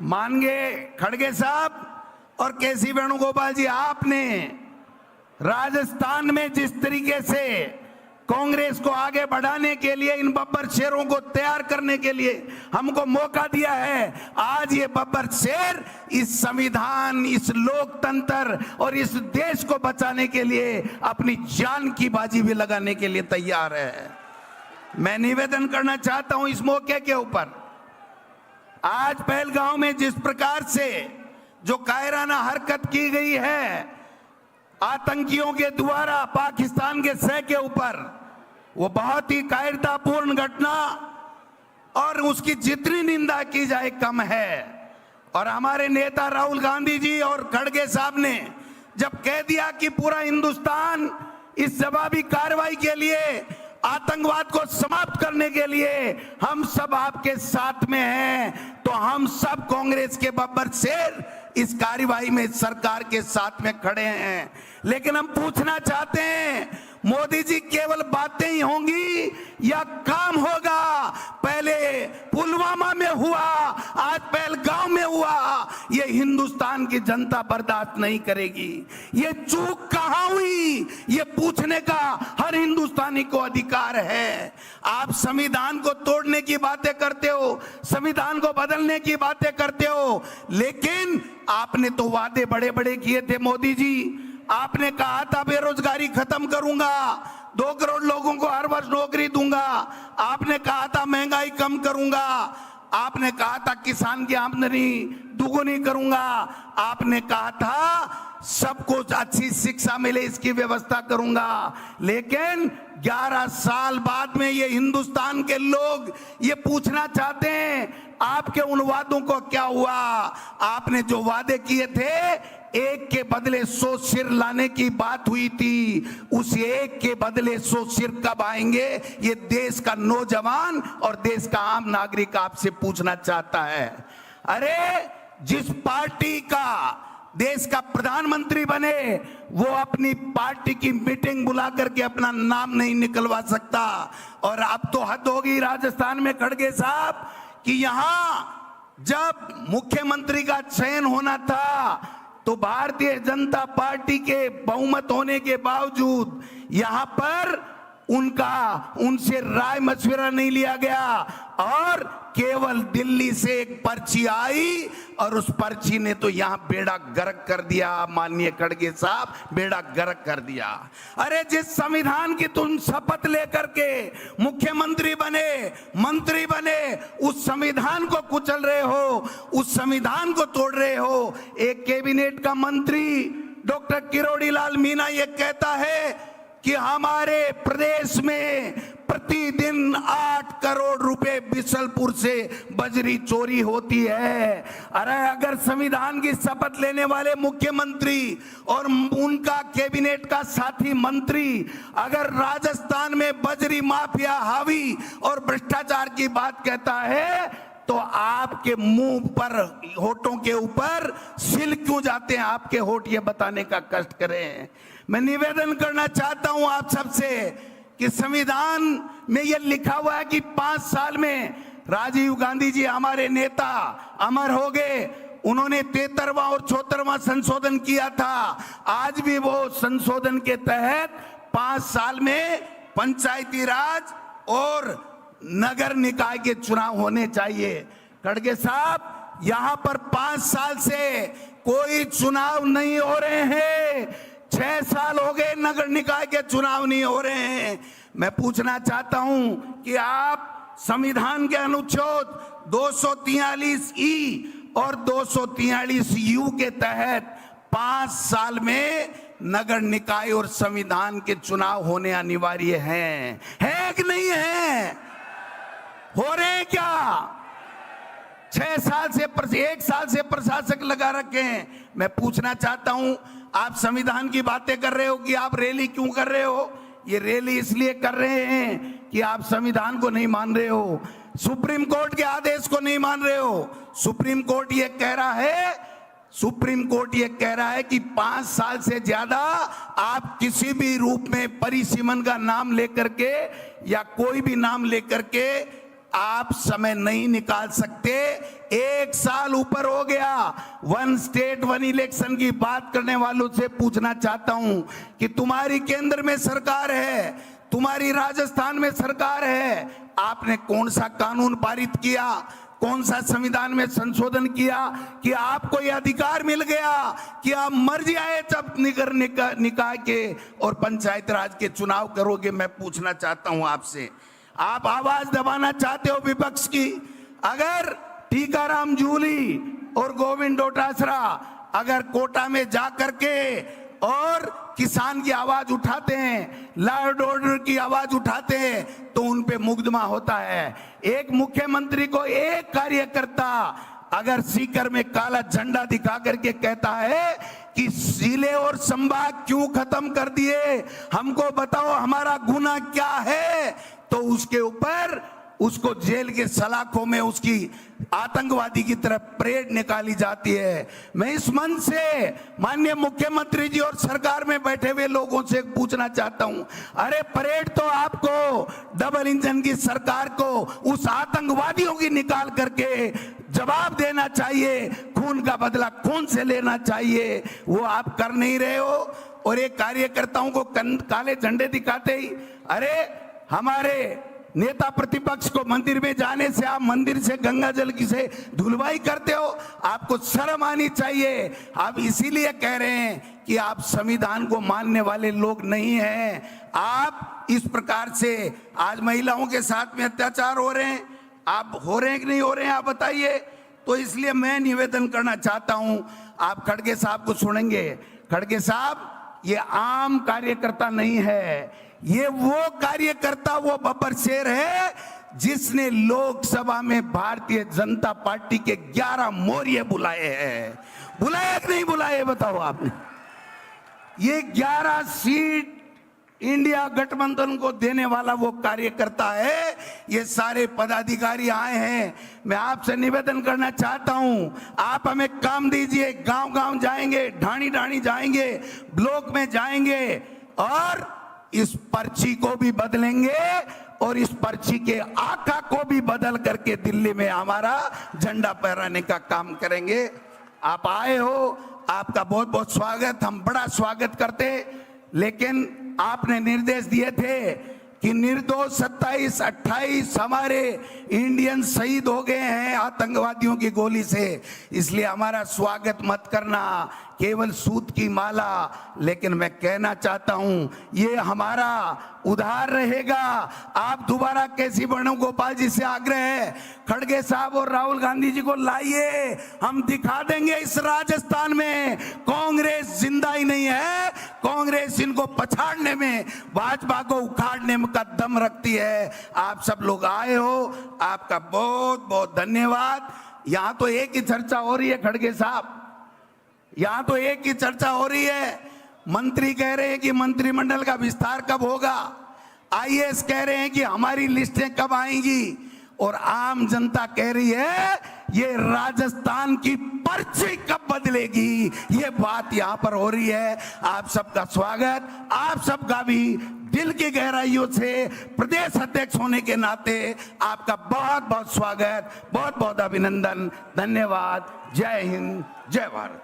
मानगे खड़गे साहब और केसी वेणुगोपाल जी, आपने राजस्थान में जिस तरीके से कांग्रेस को आगे बढ़ाने के लिए, इन बब्बर शेरों को तैयार करने के लिए हमको मौका दिया है, आज ये बब्बर शेर इस संविधान, इस लोकतंत्र और इस देश को बचाने के लिए अपनी जान की बाजी भी लगाने के लिए तैयार है। मैं निवेदन करना चाहता हूं इस मौके के ऊपर, आज पहलगांव में जिस प्रकार से जो कायराना हरकत की गई है आतंकियों के द्वारा पाकिस्तान के सह के ऊपर, वो बहुत ही कायरतापूर्ण घटना और उसकी जितनी निंदा की जाए कम है। और हमारे नेता राहुल गांधी जी और खड़गे साहब ने जब कह दिया कि पूरा हिंदुस्तान इस जवाबी कार्रवाई के लिए, आतंकवाद को समाप्त करने के लिए हम सब आपके साथ में हैं, तो हम सब कांग्रेस के बब्बर शेर इस कार्रवाई में सरकार के साथ में खड़े हैं। लेकिन हम पूछना चाहते हैं, मोदी जी केवल बातें ही होंगी या काम होगा? पहले पुलवामा में हुआ, आज पहलगांव में हुआ, ये हिंदुस्तान की जनता बर्दाश्त नहीं करेगी। ये चूक कहां हुई, ये पूछने का हर हिंदुस्तानी को अधिकार है। आप संविधान को तोड़ने की बातें करते हो, संविधान को बदलने की बातें करते हो, लेकिन आपने तो वादे बड़े बड़े किए थे मोदी जी। आपने कहा था बेरोजगारी खत्म करूंगा, 2 करोड़ लोगों को हर वर्ष नौकरी दूंगा, आपने कहा था महंगाई कम करूंगा, आपने कहा था किसान की आमदनी दुगुनी करूंगा, आपने कहा था सबको अच्छी शिक्षा मिले इसकी व्यवस्था करूंगा। लेकिन 11 साल बाद में ये हिंदुस्तान के लोग ये पूछना चाहते हैं आपके उन वादों को क्या हुआ? आपने जो वादे किए थे, एक के बदले 100 सिर लाने की बात हुई थी, उस एक के बदले 100 सिर कब आएंगे? ये देश का नौजवान और देश का आम नागरिक आपसे पूछना चाहता है। अरे जिस पार्टी का देश का प्रधानमंत्री बने वो अपनी पार्टी की मीटिंग बुला करके अपना नाम नहीं निकलवा सकता। और अब तो हद होगी राजस्थान में खड़गे साहब कि यहां जब मुख्यमंत्री का चयन होना था तो भारतीय जनता पार्टी के बहुमत होने के बावजूद यहां पर उनसे राय मशविरा नहीं लिया गया और केवल दिल्ली से एक पर्ची आई और उस पर्ची ने तो यहां बेड़ा गर्क कर दिया। माननीय खड़गे साहब, बेड़ा गर्क कर दिया। अरे जिस संविधान की तुम शपथ लेकर के मुख्यमंत्री बने, मंत्री बने, उस संविधान को कुचल रहे हो, उस संविधान को तोड़ रहे हो। एक कैबिनेट का मंत्री डॉक्टर किरोड़ी लाल मीना ये कहता है कि हमारे प्रदेश में प्रतिदिन 8 करोड़ रुपए बिशलपुर से बजरी चोरी होती है। अरे अगर संविधान की शपथ लेने वाले मुख्यमंत्री और उनका कैबिनेट का साथी मंत्री अगर राजस्थान में बजरी माफिया हावी और भ्रष्टाचार की बात कहता है तो आपके मुंह पर, होठों के ऊपर सिल क्यों जाते हैं? आपके होठ ये बताने का कष्ट करें। मैं निवेदन करना चाहता हूं आप सबसे कि संविधान में यह लिखा हुआ है कि 5 साल में राजीव गांधी जी हमारे नेता अमर हो गए, उन्होंने 73वां और 74वां संशोधन किया था। आज भी वो संशोधन के तहत 5 साल में पंचायती राज और नगर निकाय के चुनाव होने चाहिए। खड़गे साहब, यहां पर 5 साल से कोई चुनाव नहीं हो रहे हैं, 6 साल हो गए नगर निकाय के चुनाव नहीं हो रहे हैं। मैं पूछना चाहता हूं कि आप संविधान के अनुच्छेद 243E और 243U के तहत 5 साल में नगर निकाय और संविधान के चुनाव होने अनिवार्य हैं, है कि नहीं है? हो रहे हैं क्या? 1 साल से प्रशासक लगा रखे हैं। मैं पूछना चाहता हूं, आप संविधान की बातें कर रहे हो कि आप रैली क्यों कर रहे हो? ये रैली इसलिए कर रहे हैं कि आप संविधान को नहीं मान रहे हो, सुप्रीम कोर्ट के आदेश को नहीं मान रहे हो। सुप्रीम कोर्ट ये कह रहा है कि 5 साल से ज्यादा आप किसी भी रूप में परिसीमन का नाम लेकर के या कोई भी नाम लेकर के आप समय नहीं निकाल सकते। 1 साल ऊपर हो गया। 1 स्टेट 1 इलेक्शन की बात करने वालों से पूछना चाहता हूं कि तुम्हारी केंद्र में सरकार है, तुम्हारी राजस्थान में सरकार है, आपने कौन सा कानून पारित किया, कौन सा संविधान में संशोधन किया कि आपको यह अधिकार मिल गया कि आप मर्जी आए जब नगर निकाय के और पंचायत राज के चुनाव करोगे। मैं पूछना चाहता हूं आपसे, आप आवाज दबाना चाहते हो विपक्ष की? अगर टीकाराम जूली और गोविंद डोटासरा अगर कोटा में जा करके और किसान की आवाज उठाते हैं, लॉ एंड ऑर्डर की आवाज उठाते हैं, तो उन पे मुकदमा होता है। एक मुख्यमंत्री को एक कार्यकर्ता अगर सीकर में काला झंडा दिखा करके कहता है कि जिले और संभाग क्यों खत्म कर दिए, हमको बताओ हमारा गुनाह क्या है, तो उसके ऊपर उसको जेल के सलाखों में उसकी आतंकवादी की तरफ परेड निकाली जाती है। मैं इस मंच से माननीय मुख्यमंत्री जी और सरकार में बैठे हुए लोगों से पूछना चाहता हूं, अरे परेड तो आपको डबल इंजन की सरकार को उस आतंकवादियों की निकाल करके जवाब देना चाहिए, खून का बदला खून से लेना चाहिए, वो आप कर नहीं रहे हो। और एक कार्यकर्ताओं को काले झंडे दिखाते ही अरे हमारे नेता प्रतिपक्ष को मंदिर में जाने से आप मंदिर से गंगा जल की से धुलवाई करते हो, आपको शर्म आनी चाहिए। आप इसीलिए कह रहे हैं कि आप संविधान को मानने वाले लोग नहीं हैं। आप इस प्रकार से आज महिलाओं के साथ में अत्याचार हो रहे हैं, आप हो रहे हैं कि नहीं हो रहे हैं, आप बताइए। तो इसलिए मैं निवेदन करना चाहता हूं, आप खड़गे साहब को सुनेंगे। खड़गे साहब ये आम कार्यकर्ता नहीं है, ये वो कार्यकर्ता, वो बब्बर शेर है जिसने लोकसभा में भारतीय जनता पार्टी के 11 मोरिये बुलाए हैं। बुलाए कि नहीं बुलाए बताओ आपने? ये 11 सीट इंडिया गठबंधन को देने वाला वो कार्यकर्ता है। ये सारे पदाधिकारी आए हैं। मैं आपसे निवेदन करना चाहता हूं, आप हमें काम दीजिए। गांव गांव जाएंगे, ढाणी ढाणी जाएंगे, ब्लॉक में जाएंगे और इस पर्ची को भी बदलेंगे और इस पर्ची के आका को भी बदल करके दिल्ली में हमारा झंडा फहराने का काम करेंगे। आप आए हो, आपका बहुत बहुत स्वागत, हम बड़ा स्वागत करते। लेकिन आपने निर्देश दिए थे कि निर्दोष 27-28 हमारे इंडियन शहीद हो गए हैं आतंकवादियों की गोली से, इसलिए हमारा स्वागत मत करना, केवल सूत की माला। लेकिन मैं कहना चाहता हूं ये हमारा उधार रहेगा। आप दोबारा केसी वेणुगोपाल जी से आग्रह है, खड़गे साहब और राहुल गांधी जी को लाइए, हम दिखा देंगे इस राजस्थान में कांग्रेस जिंदा ही नहीं है। कांग्रेस इनको पछाड़ने में, भाजपा को उखाड़ने में का दम रखती है। आप सब लोग आए हो, आपका बहुत बहुत धन्यवाद। यहां तो एक ही चर्चा हो रही है खड़गे साहब, यहां तो एक ही चर्चा हो रही है। मंत्री कह रहे हैं कि मंत्रिमंडल का विस्तार कब होगा, आईएएस कह रहे हैं कि हमारी लिस्टें कब आएंगी, और आम जनता कह रही है ये राजस्थान की पर्ची कब बदलेगी। ये बात यहां पर हो रही है। आप सबका स्वागत, आप सबका भी दिल की गहराइयों से प्रदेश अध्यक्ष होने के नाते आपका बहुत बहुत स्वागत, बहुत बहुत अभिनंदन, धन्यवाद। जय हिंद, जय भारत।